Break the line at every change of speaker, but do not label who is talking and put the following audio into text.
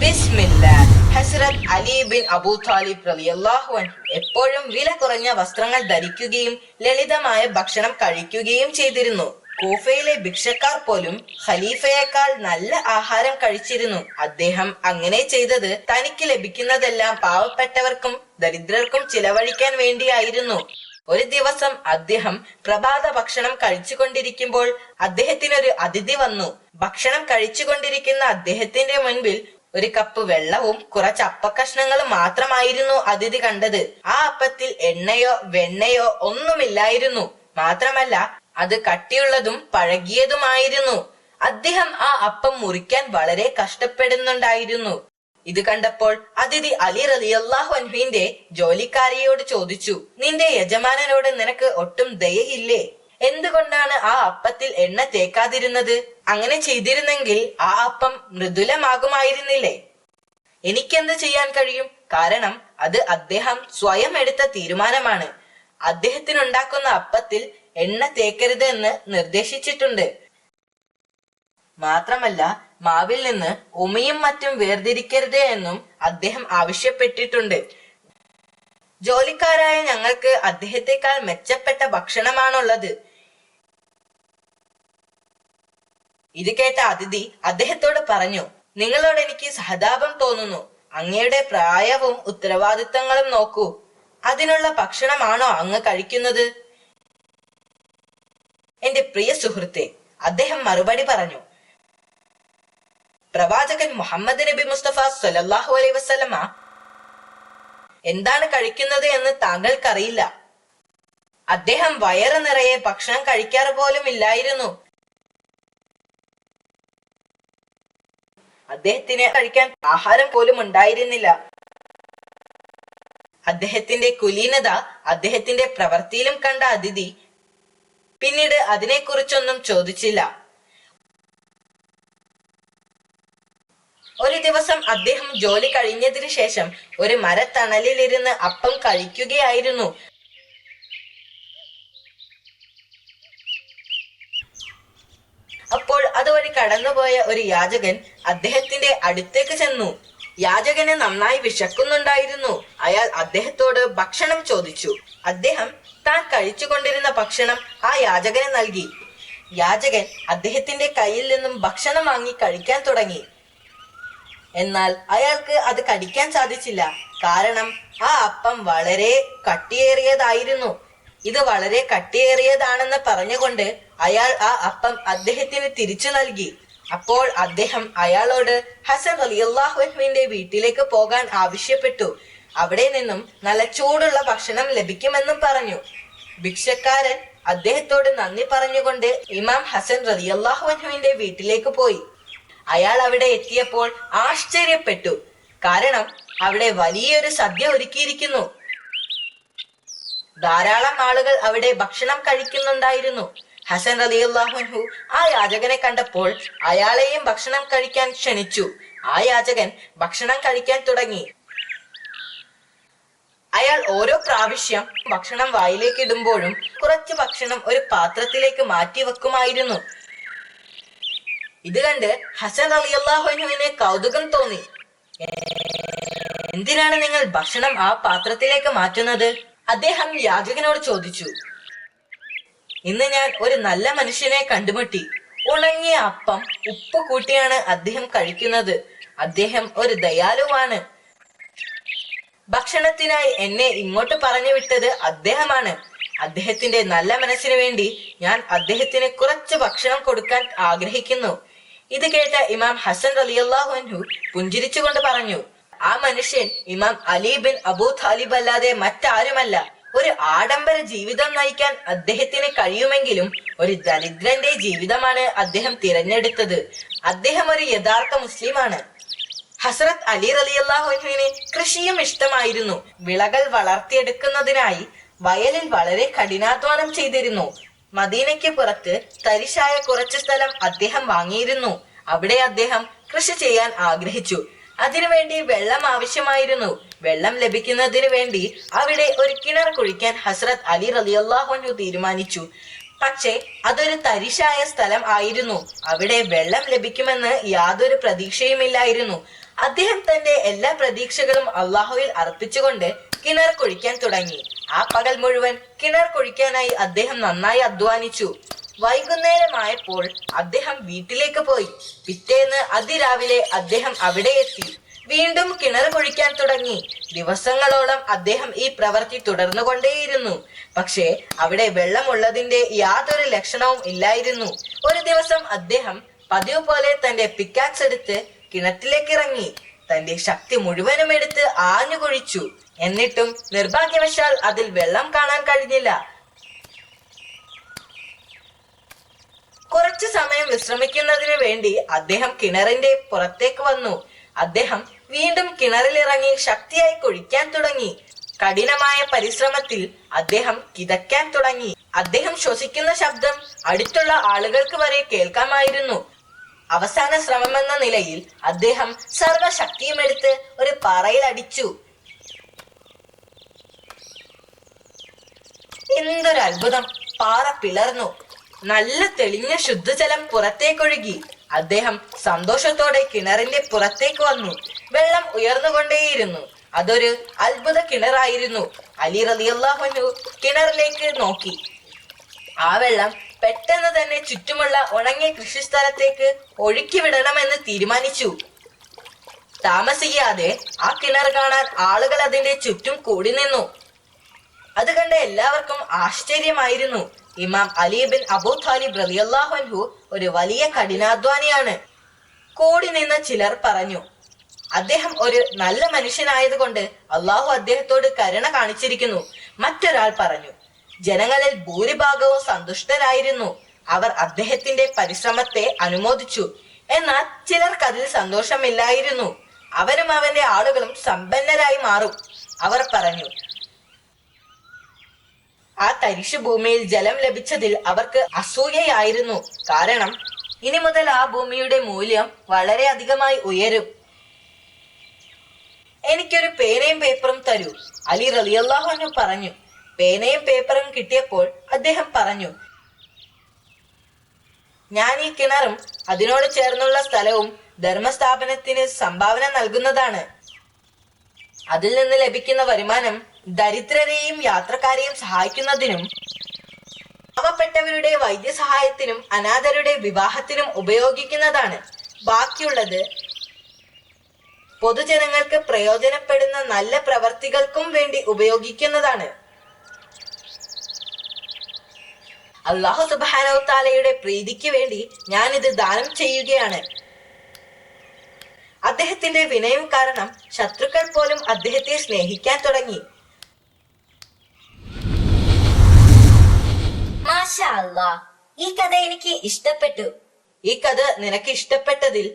ബിസ്മില്ലാഹ്. ഹസ്രത്ത് Ali bin Abu Talib റളിയല്ലാഹു അൻഹു എപ്പോഴും വില കുറഞ്ഞ വസ്ത്രങ്ങൾ ധരിക്കുകയും ലളിതമായ ഭക്ഷണം കഴിക്കുകയും ചെയ്തിരുന്നു. കൂഫയിലെ ഭിക്ഷക്കാർ പോലും ഖലീഫയേക്കാൾ നല്ല ആഹാരം കഴിച്ചിരുന്നു. അദ്ദേഹം അങ്ങനെ ചെയ്തത് തനിക്ക് ലഭിക്കുന്നതെല്ലാം പാവപ്പെട്ടവർക്കും ദരിദ്രർക്കും ചിലവഴിക്കാൻ വേണ്ടിയായിരുന്നു. ഒരു ദിവസം അദ്ദേഹം പ്രഭാത ഭക്ഷണം കഴിച്ചുകൊണ്ടിരിക്കുമ്പോൾ അദ്ദേഹത്തിനൊരു അതിഥി വന്നു. ഭക്ഷണം കഴിച്ചുകൊണ്ടിരിക്കുന്ന അദ്ദേഹത്തിന്റെ മുൻപിൽ ഒരു കപ്പ് വെള്ളവും കുറച്ച് അപ്പക്കഷ്ണങ്ങളും മാത്രമായിരുന്നു അതിഥി കണ്ടത്. ആ അപ്പത്തിൽ എണ്ണയോ വെണ്ണയോ ഒന്നുമില്ലായിരുന്നു. മാത്രമല്ല അത് കട്ടിയുള്ളതും പഴകിയതുമായിരുന്നു. അദ്ദേഹം ആ അപ്പം മുറിക്കാൻ വളരെ കഷ്ടപ്പെടുന്നുണ്ടായിരുന്നു. ഇത് കണ്ടപ്പോൾ അതിഥി അലി റളിയല്ലാഹു അൻഹുവിന്റെ ജോലിക്കാരിയോട് ചോദിച്ചു, നിന്റെ യജമാനനോട് നിനക്ക് ഒട്ടും ദയയില്ലേ? എന്തുകൊണ്ടാണ് ആ അപ്പത്തിൽ എണ്ണ തേക്കാതിരുന്നത്? അങ്ങനെ ചെയ്തിരുന്നെങ്കിൽ ആ അപ്പം മൃദുലമാകുമായിരുന്നില്ലേ? എനിക്കെന്ത് ചെയ്യാൻ കഴിയും? കാരണം അത് അദ്ദേഹം സ്വയം എടുത്ത തീരുമാനമാണ്. അദ്ദേഹത്തിനുണ്ടാക്കുന്ന അപ്പത്തിൽ എണ്ണ തേക്കരുത് എന്ന് നിർദ്ദേശിച്ചിട്ടുണ്ട്. മാത്രമല്ല മാവിൽ നിന്ന് ഉമിയും മറ്റും വേർതിരിക്കരുത് എന്നും അദ്ദേഹം ആവശ്യപ്പെട്ടിട്ടുണ്ട്. ജോലിക്കാരായ ഞങ്ങൾക്ക് അദ്ദേഹത്തെക്കാൾ മെച്ചപ്പെട്ട ഭക്ഷണമാണുള്ളത്. ഇത് കേട്ട അതിഥി അദ്ദേഹത്തോട് പറഞ്ഞു, നിങ്ങളോട് എനിക്ക് സഹതാപം തോന്നുന്നു. അങ്ങയുടെ പ്രായവും ഉത്തരവാദിത്തങ്ങളും നോക്കൂ. അതിനുള്ള ഭക്ഷണമാണോ അങ്ങ് കഴിക്കുന്നത്? എന്റെ പ്രിയ സുഹൃത്തെ, അദ്ദേഹം മറുപടി പറഞ്ഞു, പ്രവാചകൻ മുഹമ്മദ് നബി മുസ്തഫ സ്വല്ലല്ലാഹു അലൈഹി വസല്ലമ എന്താണ് കഴിക്കുന്നത് എന്ന് താങ്കൾക്കറിയില്ല. അദ്ദേഹം വയറ് നിറയെ ഭക്ഷണം കഴിക്കാറ് പോലും ഇല്ലായിരുന്നു. അദ്ദേഹത്തിന് കഴിക്കാൻ ആഹാരം പോലും ഉണ്ടായിരുന്നില്ല. അദ്ദേഹത്തിന്റെ കുലീനത അദ്ദേഹത്തിന്റെ പ്രവൃത്തിയിലും കണ്ട അതിഥി പിന്നീട് അതിനെക്കുറിച്ചൊന്നും ചോദിച്ചില്ല. ഒരു ദിവസം അദ്ദേഹം ജോലി കഴിഞ്ഞതിന് ശേഷം ഒരു മരത്തണലിലിരുന്ന് അപ്പം കഴിക്കുകയായിരുന്നു. അപ്പോൾ അതുവഴി കടന്നുപോയ ഒരു യാചകൻ അദ്ദേഹത്തിന്റെ അടുത്തേക്ക് ചെന്നു. യാചകന് നന്നായി വിശക്കുന്നുണ്ടായിരുന്നു. അയാൾ അദ്ദേഹത്തോട് ഭക്ഷണം ചോദിച്ചു. അദ്ദേഹം താൻ കഴിച്ചുകൊണ്ടിരുന്ന ഭക്ഷണം ആ യാചകന് നൽകി. യാചകൻ അദ്ദേഹത്തിന്റെ കയ്യിൽ നിന്നും ഭക്ഷണം വാങ്ങി കഴിക്കാൻ തുടങ്ങി. എന്നാൽ അയാൾക്ക് അത് കടിക്കാൻ സാധിച്ചില്ല. കാരണം ആ അപ്പം വളരെ കട്ടിയേറിയതായിരുന്നു. ഇത് വളരെ കട്ടിയേറിയതാണെന്ന് പറഞ്ഞുകൊണ്ട് അയാൾ ആ അപ്പം അദ്ദേഹത്തിന് തിരിച്ചു നൽകി. അപ്പോൾ അദ്ദേഹം അയാളോട് ഹസൻ റളിയല്ലാഹു അൻഹുവിന്റെ വീട്ടിലേക്ക് പോകാൻ ആവശ്യപ്പെട്ടു. അവിടെ നിന്നും നല്ല ചൂടുള്ള ഭക്ഷണം ലഭിക്കുമെന്നും പറഞ്ഞു. ഭിക്ഷക്കാരൻ അദ്ദേഹത്തോട് നന്ദി പറഞ്ഞുകൊണ്ട് ഇമാം ഹസൻ റളിയല്ലാഹു അൻഹുവിന്റെ വീട്ടിലേക്ക് പോയി. അയാൾ അവിടെ എത്തിയപ്പോൾ ആശ്ചര്യപ്പെട്ടു. കാരണം അവിടെ വലിയൊരു സദ്യ ഒരുക്കിയിരിക്കുന്നു. ധാരാളം ആളുകൾ അവിടെ ഭക്ഷണം കഴിക്കുന്നുണ്ടായിരുന്നു. ഹസൻ റളിയല്ലാഹു അൻഹു ആ യാചകനെ കണ്ടപ്പോൾ അയാളെയും ഭക്ഷണം കഴിക്കാൻ ക്ഷണിച്ചു. ആ യാചകൻ ഭക്ഷണം കഴിക്കാൻ തുടങ്ങി. അയാൾ ഓരോ പ്രാവശ്യം ഭക്ഷണം വായിലേക്ക് ഇടുമ്പോഴും കുറച്ച് ഭക്ഷണം ഒരു പാത്രത്തിലേക്ക് മാറ്റി വെക്കുമായിരുന്നു. ഇത് കണ്ട് ഹസൻ റളിയല്ലാഹു അൻഹുവിന് കൗതുകം തോന്നി. എന്തിനാണ് നിങ്ങൾ ഭക്ഷണം ആ പാത്രത്തിലേക്ക് മാറ്റുന്നത്? അദ്ദേഹം യാചകനോട് ചോദിച്ചു. ഇന്ന് ഞാൻ ഒരു നല്ല മനുഷ്യനെ കണ്ടുമുട്ടി. ഉണങ്ങിയ അപ്പം ഉപ്പ് കൂട്ടിയാണ് അദ്ദേഹം കഴിക്കുന്നത്. അദ്ദേഹം ഒരു ദയാലുവാണ്. ഭക്ഷണത്തിനായി എന്നെ ഇങ്ങോട്ട് പറഞ്ഞു വിട്ടത് അദ്ദേഹമാണ്. അദ്ദേഹത്തിന്റെ നല്ല മനസ്സിന് വേണ്ടി ഞാൻ അദ്ദേഹത്തിന് കുറച്ച് ഭക്ഷണം കൊടുക്കാൻ ആഗ്രഹിക്കുന്നു. ഇത് കേട്ട ഇമാം ഹസൻ റളിയല്ലാഹു അൻഹു പുഞ്ചിരിച്ചുകൊണ്ട് പറഞ്ഞു, ആ മനുഷ്യൻ ഇമാം അലി ബിൻ അബൂ താലിബ് അല്ലാതെ മറ്റാരുമല്ല. ഒരു ആഡംബര ജീവിതം നയിക്കാൻ അദ്ദേഹത്തിന് കഴിയുമെങ്കിലും ഒരു ദരിദ്രന്റെ ജീവിതമാണ് അദ്ദേഹം തിരഞ്ഞെടുത്തത്. അദ്ദേഹം ഒരു യഥാർത്ഥ മുസ്ലിമാണ്. ഹസ്രത്ത് അലി റളിയല്ലാഹു അൻഹുവിന് കൃഷിയും ഇഷ്ടമായിരുന്നു. വിളകൾ വളർത്തിയെടുക്കുന്നതിനായി വയലിൽ വളരെ കഠിനാധ്വാനം ചെയ്തിരുന്നു. മദീനയ്ക്ക് പുറത്ത് തരിശായ കുറച്ച് സ്ഥലം അദ്ദേഹം വാങ്ങിയിരുന്നു. അവിടെ അദ്ദേഹം കൃഷി ചെയ്യാൻ ആഗ്രഹിച്ചു. അതിനുവേണ്ടി വെള്ളം ആവശ്യമായിരുന്നു. വെള്ളം ലഭിക്കുന്നതിന് വേണ്ടി അവിടെ ഒരു കിണർ കുഴിക്കാൻ ഹസ്രത്ത് അലി റളിയല്ലാഹു അൻഹു തീരുമാനിച്ചു. പക്ഷേ അതൊരു തരിശായ സ്ഥലം ആയിരുന്നു. അവിടെ വെള്ളം ലഭിക്കുമെന്ന് യാതൊരു പ്രതീക്ഷയുമില്ലായിരുന്നു. അദ്ദേഹം തന്റെ എല്ലാ പ്രതീക്ഷകളും അള്ളാഹുവിൽ അർപ്പിച്ചുകൊണ്ട് കിണർ കുഴിക്കാൻ തുടങ്ങി. ആ പകൽ മുഴുവൻ കിണർ കുഴിക്കാനായി അദ്ദേഹം നന്നായി അധ്വാനിച്ചു. വൈകുന്നേരമായപ്പോൾ അദ്ദേഹം വീട്ടിലേക്ക് പോയി. പിറ്റേന്ന് അതിരാവിലെ അദ്ദേഹം അവിടെ എത്തി. വീണ്ടും കിണർ കുഴിക്കാൻ തുടങ്ങി. ദിവസങ്ങളോളം അദ്ദേഹം ഈ പ്രവൃത്തി തുടർന്നുകൊണ്ടേയിരുന്നു. പക്ഷേ അവിടെ വെള്ളമുള്ളതിന്റെ യാതൊരു ലക്ഷണവും ഇല്ലായിരുന്നു. ഒരു ദിവസം അദ്ദേഹം പതിവ് പോലെ തന്റെ പിക്കാക്സ് എടുത്ത് കിണറ്റിലേക്ക് ഇറങ്ങി. തന്റെ ശക്തി മുഴുവനും എടുത്ത് ആഞ്ഞു കുഴിച്ചു. എന്നിട്ടും നിർഭാഗ്യവശാൽ അതിൽ വെള്ളം കാണാൻ കഴിഞ്ഞില്ല. കുറച്ചു സമയം വിശ്രമിക്കുന്നതിന് വേണ്ടി അദ്ദേഹം കിണറിന്റെ പുറത്തേക്ക് വന്നു. അദ്ദേഹം വീണ്ടും കിണറിലിറങ്ങി ശക്തിയായി കുഴിക്കാൻ തുടങ്ങി. കഠിനമായ പരിശ്രമത്തിൽ അദ്ദേഹം കിതയ്ക്കാൻ തുടങ്ങി. അദ്ദേഹം ശ്വസിക്കുന്ന ശബ്ദം അടുത്തുള്ള ആളുകൾക്ക് വരെ കേൾക്കാമായിരുന്നു. അവസാന ശ്രമമെന്ന നിലയിൽ അദ്ദേഹം സർവശക്തിയും എടുത്ത് ഒരു പാറയിൽ അടിച്ചു. എന്തൊരു അത്ഭുതം! പാറ പിളർന്നു. നല്ല തെളിഞ്ഞ ശുദ്ധജലം പുറത്തേക്കൊഴുകി. അദ്ദേഹം സന്തോഷത്തോടെ കിണറിന്റെ പുറത്തേക്ക് വന്നു. വെള്ളം ഉയർന്നുകൊണ്ടേയിരുന്നു. അതൊരു അത്ഭുത കിണറായിരുന്നു. അലി റളിയല്ലാഹു അൻഹു കിണറിലേക്ക് നോക്കി. ആ വെള്ളം പെട്ടെന്ന് തന്നെ ചുറ്റുമുള്ള ഉണങ്ങിയ കൃഷിസ്ഥലത്തേക്ക് ഒഴുക്കി വിടണമെന്ന് തീരുമാനിച്ചു. താമസിയാതെ ആ കിണർ കാണാൻ ആളുകൾ അതിന്റെ ചുറ്റും കൂടി നിന്നു. അത് കണ്ട എല്ലാവർക്കും ആശ്ചര്യമായിരുന്നു. ഇമാം അലി ബിൻ അബൂ താലിബ് റളിയല്ലാഹു അൻഹു ഒരു വലിയ കഠിനാധ്വാനിയാണ്. കൂടി നിന്ന ചിലർ പറഞ്ഞു, അദ്ദേഹം ഒരു നല്ല മനുഷ്യനായതുകൊണ്ട് അള്ളാഹു അദ്ദേഹത്തോട് കരുണ കാണിച്ചിരിക്കുന്നു. മറ്റൊരാൾ പറഞ്ഞു, ജനങ്ങളിൽ ഭൂരിഭാഗവും സന്തുഷ്ടരായിരുന്നു. അവർ അദ്ദേഹത്തിന്റെ പരിശ്രമത്തെ അനുമോദിച്ചു. എന്നാൽ ചിലർക്ക് അതിൽ സന്തോഷമില്ലായിരുന്നു. അവനും അവന്റെ ആളുകളും സമ്പന്നരായി മാറും. അവർ പറഞ്ഞു, ആ തരിശു ഭൂമിയിൽ ജലം ലഭിച്ചതിൽ അവർക്ക് അസൂയയായിരുന്നു. കാരണം ഇനി മുതൽ ആ ഭൂമിയുടെ മൂല്യം വളരെ അധികമായി ഉയരും. എനിക്കൊരു പേനയും പേപ്പറും തരൂ, അലി റളിയല്ലാഹു അൻഹു പറഞ്ഞു. പേനയും പേപ്പറും കിട്ടിയപ്പോൾ അദ്ദേഹം പറഞ്ഞു, ഞാൻ ഈ കിണറും അതിനോട് ചേർന്നുള്ള സ്ഥലവും ധർമ്മസ്ഥാപനത്തിന് സംഭാവന നൽകുന്നതാണ്. അതിൽ നിന്ന് ലഭിക്കുന്ന വരുമാനം ദരിദ്രരെയും യാത്രക്കാരെയും സഹായിക്കുന്നതിനും പാവപ്പെട്ടവരുടെ വൈദ്യസഹായത്തിനും അനാഥരുടെ വിവാഹത്തിനും ഉപയോഗിക്കുന്നതാണ്. ബാക്കിയുള്ളത് പൊതുജനങ്ങൾക്ക് പ്രയോജനപ്പെടുന്ന നല്ല പ്രവർത്തികൾക്കും വേണ്ടി ഉപയോഗിക്കുന്നതാണ്. അല്ലാഹു സുബ്ഹാനഹു തആലയുടെ പ്രീതിക്ക് വേണ്ടി ഞാൻ ഇത് ദാനം ചെയ്യുകയാണ്. അദ്ദേഹത്തിന്റെ വിനയം കാരണം ശത്രുക്കൾ പോലും അദ്ദേഹത്തെ സ്നേഹിക്കാൻ തുടങ്ങി.
മാഷാ അല്ലാഹ്, ഈ കഥ എനിക്ക് ഇഷ്ടപ്പെട്ടു.
ഈ കഥ നിനക്ക് ഇഷ്ടപ്പെട്ടതിൽ